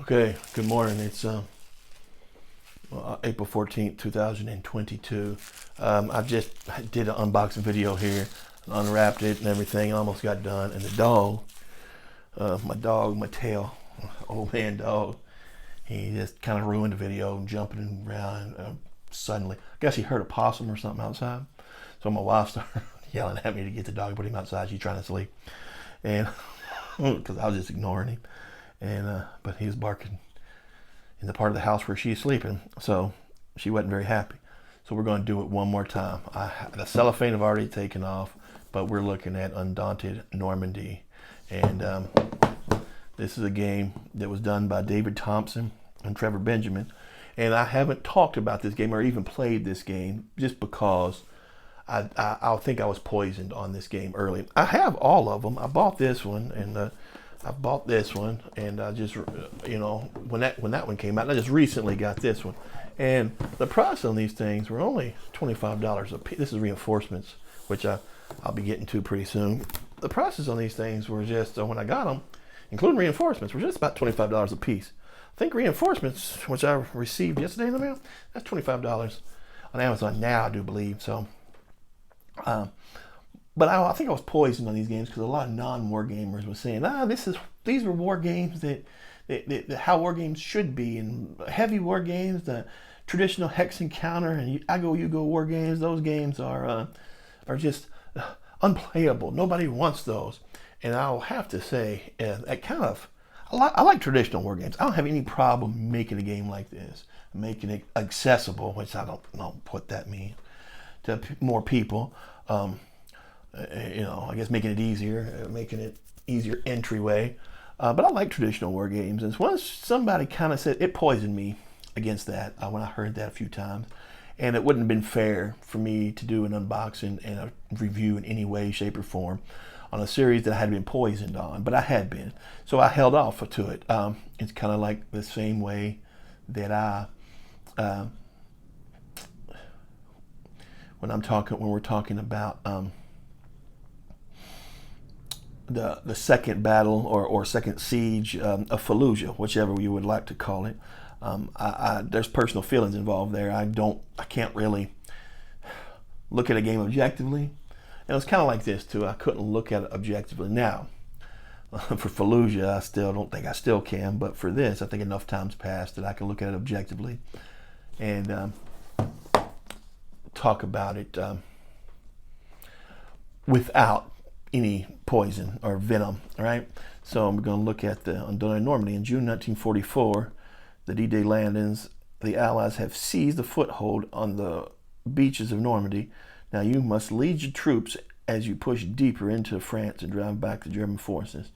Okay, good morning. It's April 14th, 2022. I just did an unboxing video here, unwrapped it and everything, almost got done. And the dog, my tail, old man dog, he just kind of ruined the video, jumping around suddenly. I guess he heard a possum or something outside. So my wife started yelling at me to get the dog, put him outside. She's trying to sleep. And because I was just ignoring him. And but he was barking in the part of the house where she's sleeping, so she wasn't very happy. So we're going to do it one more time. The cellophane have already taken off, but we're looking at Undaunted Normandy, and this is a game that was done by David Thompson and Trevor Benjamin. And I haven't talked about this game or even played this game just because I think I was poisoned on this game early. I have all of them. I bought this one, and I bought this one, and I just, when that one came out, I just recently got this one. And the price on these things were only $25 a piece. This is reinforcements, which I'll be getting to pretty soon. The prices on these things were just, when I got them, including reinforcements, were just about $25 a piece. I think reinforcements, which I received yesterday in the mail, that's $25 on Amazon now, I do believe. So, but I think I was poisoned on these games because a lot of non-war gamers were saying, these were war games that how war games should be, and heavy war games, the traditional hex encounter, and you go war games. Those games are just unplayable. Nobody wants those. And I'll have to say, I like traditional war games. I don't have any problem making a game like this, making it accessible, which I don't know what that means, to more people. I guess making it easier entryway. But I like traditional war games. And once somebody kind of said, it poisoned me against that when I heard that a few times. And it wouldn't have been fair for me to do an unboxing and a review in any way, shape, or form on a series that I had been poisoned on. But I had been. So I held off to it. It's kind of like the same way that when we're talking about the second battle or second siege of Fallujah, whichever you would like to call it. There's personal feelings involved there. I can't really look at a game objectively. And it was kind of like this too. I couldn't look at it objectively. Now, for Fallujah, I still don't think I still can, but for this, I think enough time's passed that I can look at it objectively and talk about it without any poison or venom. All right, so we're going to look at the Undaunted Normandy. In June 1944, the D-Day landings, the Allies have seized a foothold on the beaches of Normandy. Now you must lead your troops as you push deeper into France and drive back the German forces.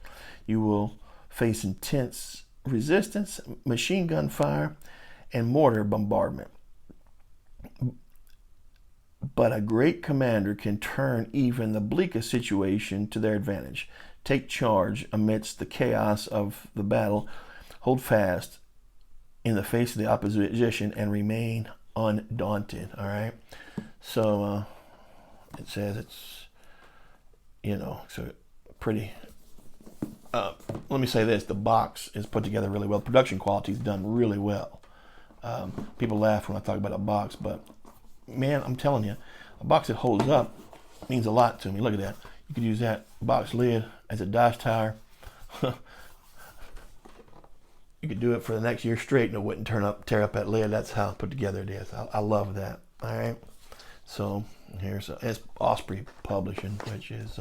You will face intense resistance, machine gun fire, and mortar bombardment. But a great commander can turn even the bleakest situation to their advantage. Take charge amidst the chaos of the battle. Hold fast in the face of the opposition and remain undaunted. All right. So it says it's, so pretty. Let me say this: the box is put together really well. Production quality is done really well. People laugh when I talk about a box, but man, I'm telling you, a box that holds up means a lot to me. Look at that. You could use that box lid as a dash tire. You could do it for the next year straight and it wouldn't tear up that lid. That's how put together it is. I love that. All right. So it's Osprey Publishing, which is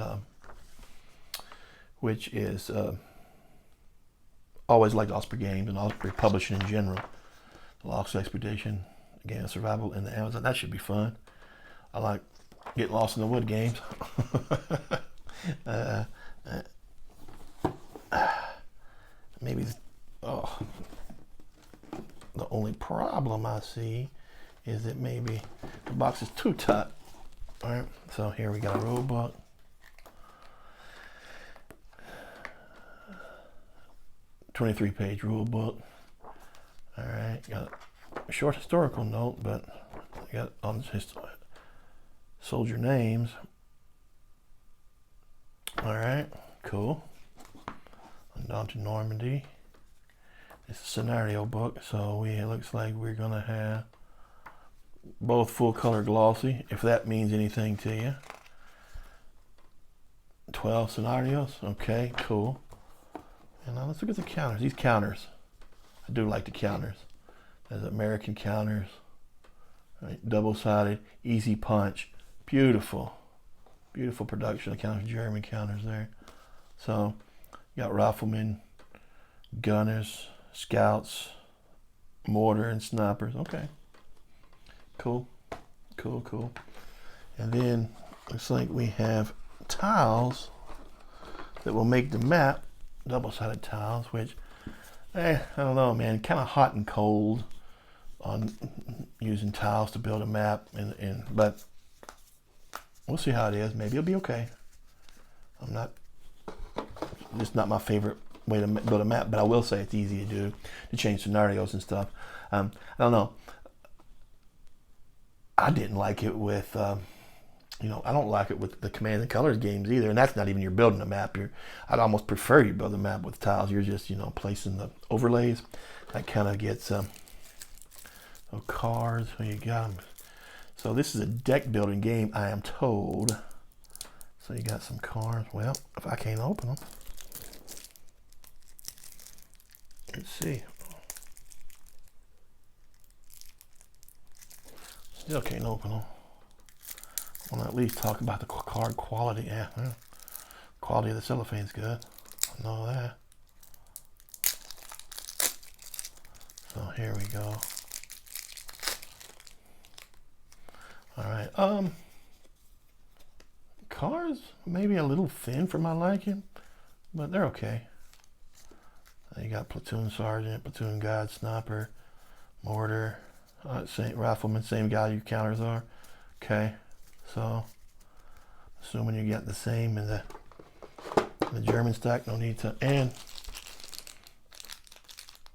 always liked Osprey games and Osprey Publishing in general. The Lost Expedition, Game of Survival in the Amazon. That should be fun. I like Get Lost in the Wood games. Maybe the only problem I see is that maybe the box is too tight. All right, so here we got a rule book. $23-page rule book. All right, got a short historical note, but I got on soldier names. All right, cool. Undaunted Normandy. It's a scenario book, so it looks like we're going to have both full color glossy, if that means anything to you. 12 scenarios. Okay, cool. And now let's look at the counters. These counters, I do like the counters. There's American counters, right? Double-sided, easy punch, beautiful, beautiful production of counters. German counters there. So you got riflemen, gunners, scouts, mortar, and snipers. Okay, cool, cool, cool. And then looks like we have tiles that will make the map, double-sided tiles, which I don't know, man, kind of hot and cold on using tiles to build a map, but we'll see how it is. Maybe it'll be okay. It's not my favorite way to build a map, but I will say it's easy to do, to change scenarios and stuff. I don't know. I didn't like it with I don't like it with the Command and Colors games either, and that's not even you're building a map. I'd almost prefer you build a map with tiles. You're just, placing the overlays. That kind of gets cards. So you got them. So this is a deck building game, I am told. So you got some cards. Well, if I can't open them, let's see. Still can't open them. I want to at least talk about the card quality. Yeah, quality of the cellophane's good. I know that. So here we go. All right. Cards maybe a little thin for my liking, but they're okay. You got platoon sergeant, platoon guide, sniper, mortar, rifleman, same guy your counters are. Okay. So, assuming you got the same in the German stack, no need to, and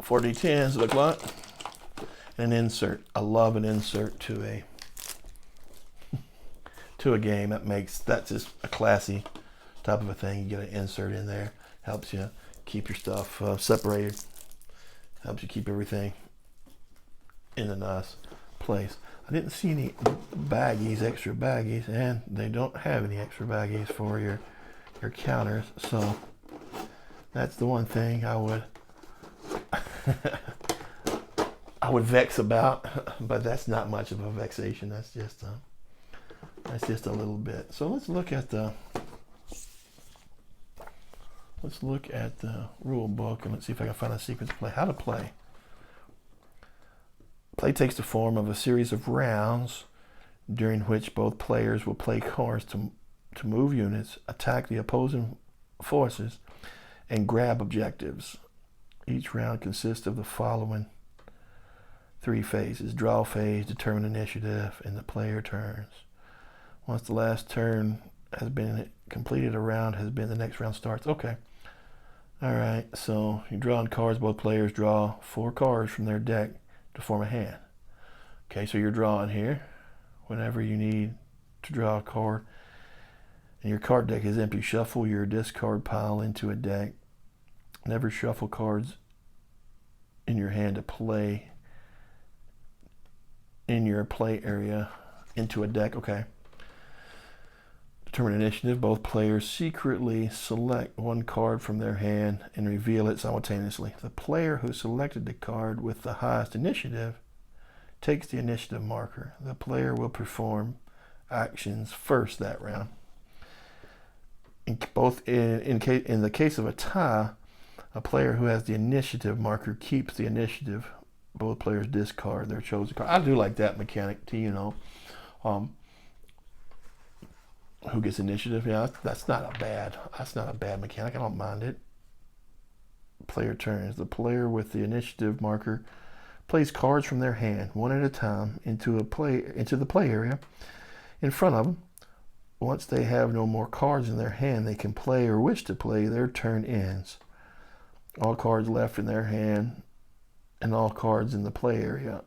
4D10s look like, and an insert. I love an insert to a game. That's just a classy type of a thing. You get an insert in there, helps you keep your stuff separated, helps you keep everything in a nice place. I didn't see any baggies, extra baggies, and they don't have any extra baggies for your counters. So that's the one thing I would I would vex about, but that's not much of a vexation. That's just a little bit. So let's look at the rule book and let's see if I can find a sequence play. How to play. Play takes the form of a series of rounds during which both players will play cards to move units, attack the opposing forces, and grab objectives. Each round consists of the following 3 phases: draw phase, determine initiative, and the player turns. Once the last turn has been completed, a round has been, the next round starts. Okay. All right, so you're drawing cards. Both players draw 4 cards from their deck to form a hand. Okay, so you're drawing here. Whenever you need to draw a card and your card deck is empty, shuffle your discard pile into a deck. Never shuffle cards in your hand to play in your play area into a deck. Okay. Determine initiative. Both players secretly select 1 card from their hand and reveal it simultaneously. The player who selected the card with the highest initiative takes the initiative marker. The player will perform actions first that round. In the case of a tie, a player who has the initiative marker keeps the initiative. Both players discard their chosen card. I do like that mechanic too, who gets initiative. Yeah, that's not a bad mechanic. I don't mind it. Player turns. The player with the initiative marker plays cards from their hand, one at a time, into the play area in front of them. Once they have no more cards in their hand they can play or wish to play, their turn ends. All cards left in their hand and all cards in the play area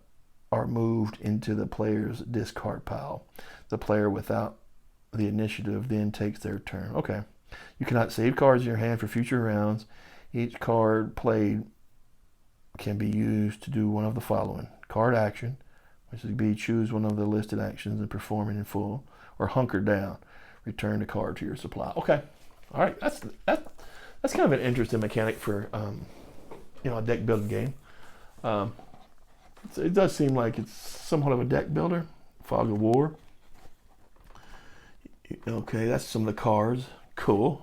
are moved into the player's discard pile. The player without the initiative then takes their turn. Okay. You cannot save cards in your hand for future rounds. Each card played can be used to do one of the following: card action, which would be choose one of the listed actions and perform it in full, or hunker down, return the card to your supply. Okay, all right, that's kind of an interesting mechanic for a deck building game. It does seem like it's somewhat of a deck builder. Fog of War. Okay, that's some of the cards. Cool.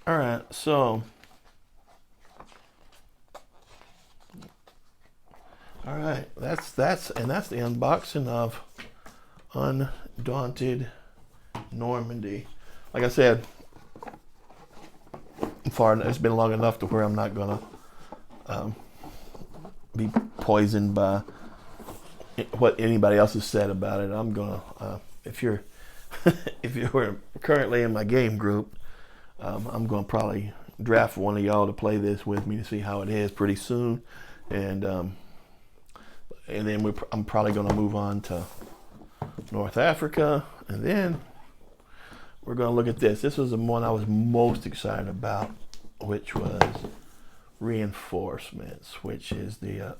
All right, so. All right, that's the unboxing of Undaunted Normandy. Like I said, it's been long enough to where I'm not gonna be poisoned by what anybody else has said about it. I'm gonna, if you're currently in my game group, I'm gonna probably draft one of y'all to play this with me to see how it is pretty soon, and then I'm probably gonna move on to North Africa, and then we're gonna look at this. This was the one I was most excited about, which was Reinforcements, which is the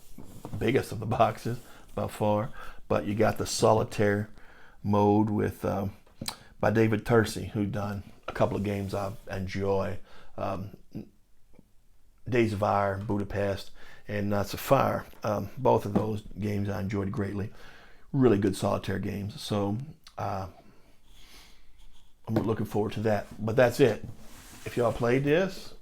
biggest of the boxes by far. But you got the solitaire mode with by David Tercey, who done a couple of games I enjoy, Days of Ire, Budapest, and Knots of Fire. Both of those games I enjoyed greatly. Really good solitaire games. So I'm looking forward to that. But that's it. If y'all played this,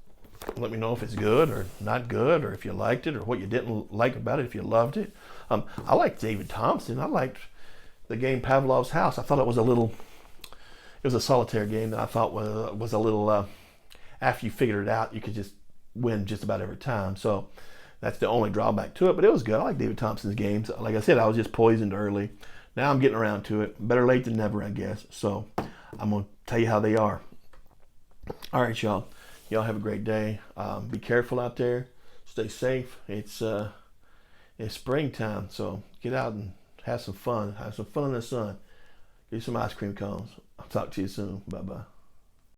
let me know if it's good or not good, or if you liked it, or what you didn't like about it, if you loved it. I liked David Thompson. I liked the game Pavlov's House. I thought it was a solitaire game that I thought was a little, after you figured it out, you could just win just about every time. So that's the only drawback to it, but it was good. I like David Thompson's games. Like I said, I was just poisoned early. Now I'm getting around to it. Better late than never, I guess. So I'm going to tell you how they are. All right, y'all. Y'all have a great day. Be careful out there. Stay safe. It's springtime, so get out and have some fun. Have some fun in the sun. Get some ice cream cones. I'll talk to you soon. Bye-bye.